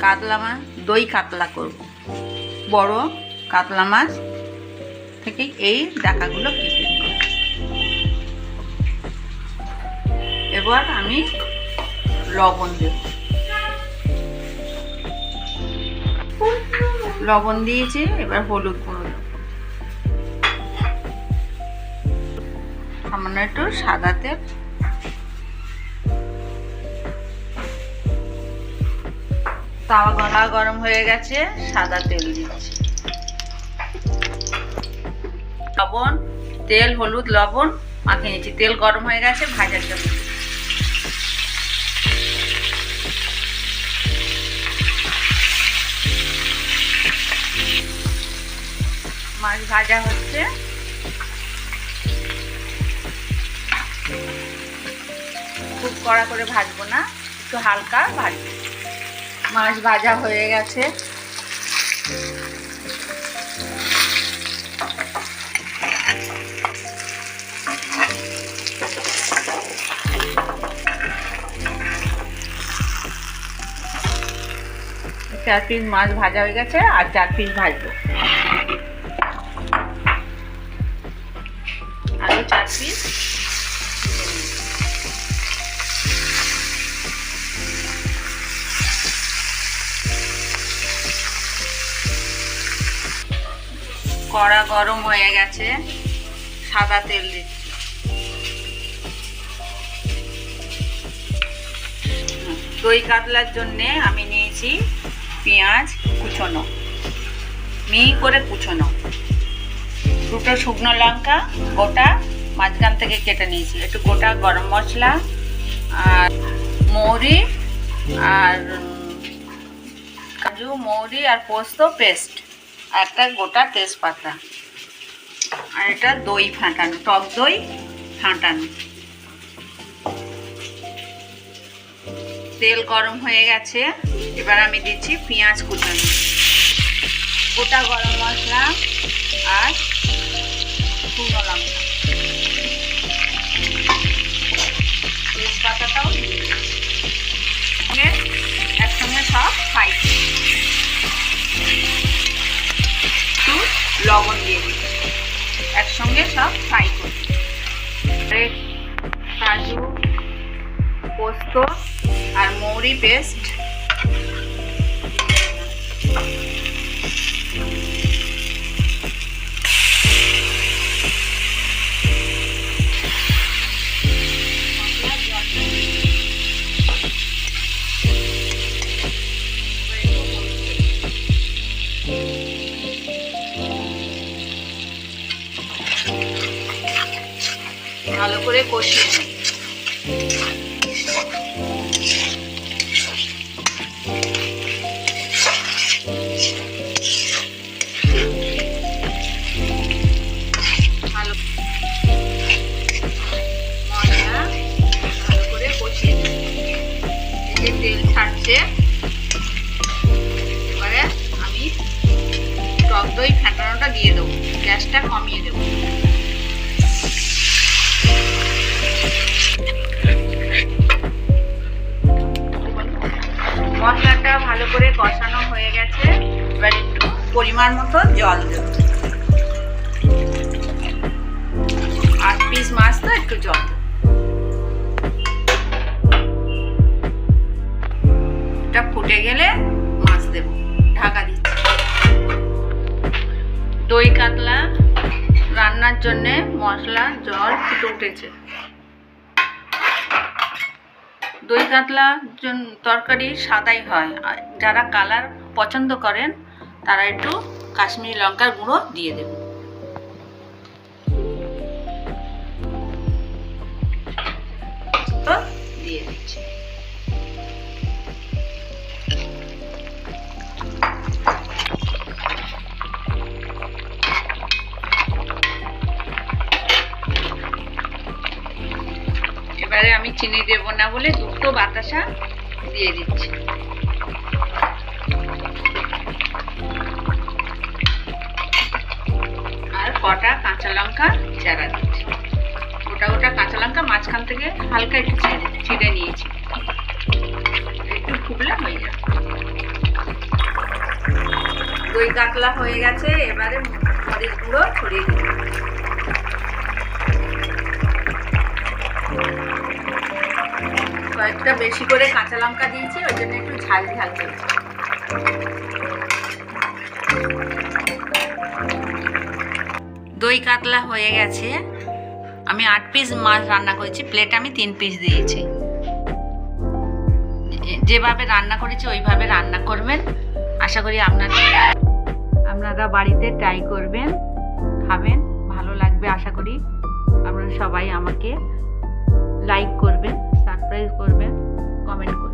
কাতলা মাছ, দই কাতলা করব। বড় কাতলা মাছ থেকে এই ডাকাগুলো কেটে নেব। এবার আমি লবণ দেব। লবণ দিয়েছি, এবার হলুদ গুঁড়ো দেব। সামান্য একটু সাদা তেল, তাওয়া গলা গরম হয়ে গেছে, সাদা তেল দিচ্ছি। লবণ, তেল, হলুদ, লবণ মাখিয়ে নিচ্ছি। তেল গরম হয়ে গেছে ভাজার জন্য। মাছ ভাজা হচ্ছে। খুব কড়া করে ভাজবো না, একটু হালকা ভাজবো। মাছ ভাজা হয়ে গেছে। চার পিস মাছ ভাজা হয়ে গেছে, আর 4 পিস ভাজবো। আরো 4 পিস। কড়া গরম হয়ে গেছে, সাদা তেল দিচ্ছি। দই কাতলার জন্যে আমি নিয়েছি পেঁয়াজ কুচোনো, মিহি করে কুচোনো, 2টো শুকনো লঙ্কা গোটা মাঝখান থেকে কেটে নিয়েছি, একটু গোটা গরম মশলা আর মৌরি আর কাজু, মৌরি আর পোস্ত পেস্ট, আর একটা গোটা তেজপাতা, আর এটা দই ফাটানো, টক দই ফাটানো। তেল গরম হয়ে গেছে, এবার আমি দিচ্ছি পেঁয়াজ কুচানো, গোটা গরম মশলা আর শুকনো লঙ্কা, তেজপাতাটাও একসঙ্গে সব ফ্রাই, একটু লবণ দিয়ে দিই, একসঙ্গে সব ফ্রাই করি। কাজু, পোস্ত আর মৌরি পেস্ট ভালো করে কষিয়ে নিই। তেল ছাড়ছে, এবারে আমি টক দই ফেটানোটা দিয়ে দেবো, গ্যাসটা কমিয়ে দেবো। মশলাটা ভালো করে কষানো হয়ে গেছে, এবার একটু পরিমাণ মতো জল দেব। 8 পিস মাছ তো একটু জল দেব। এটা ফুটে গেলে মাছ দেব, ঢাকা দিচ্ছি। দই কাতলা রান্নার জন্য মশলা জল ফুটে উঠেছে। দই কাতলা তরকারি সাদাই হয়, যারা কালার পছন্দ করেন তারা একটু কাশ্মীরি লঙ্কার গুঁড়ো দিয়ে দেবেন। তো দিয়ে দিচ্ছি। এবারে আমি চিনি দেব না বলে 2টো বাতাসা দিয়ে দিচ্ছি। আর কটা কাঁচা লঙ্কা চেরা দিচ্ছি। গোটা গোটা কাঁচা লঙ্কা মাঝখান থেকে হালকা একটু ছিঁড়ে নিয়েছি, একটু ফুটলে হয়ে যাবে। দই কাতলা হয়ে গেছে, এবারে মরিচ গুঁড়ো ছড়িয়ে দিই। কয়েকটা বেশি করে কাঁচা লঙ্কা দিয়েছি, ওই জন্য একটু ঝাল ঝাল চলছে। দই কাতলা হয়ে গেছে। আমি 8 পিস মাছ রান্না করেছি, প্লেট আমি 3 পিস দিয়েছি। যেভাবে রান্না করেছি ওইভাবে রান্না করবেন। আশা করি আপনারা বাড়িতে ট্রাই করবেন, খাবেন, ভালো লাগবে। আশা করি আপনারা সবাই আমাকে লাইক করবেন, সাবস্ক্রাইব করবেন, কমেন্ট করবেন।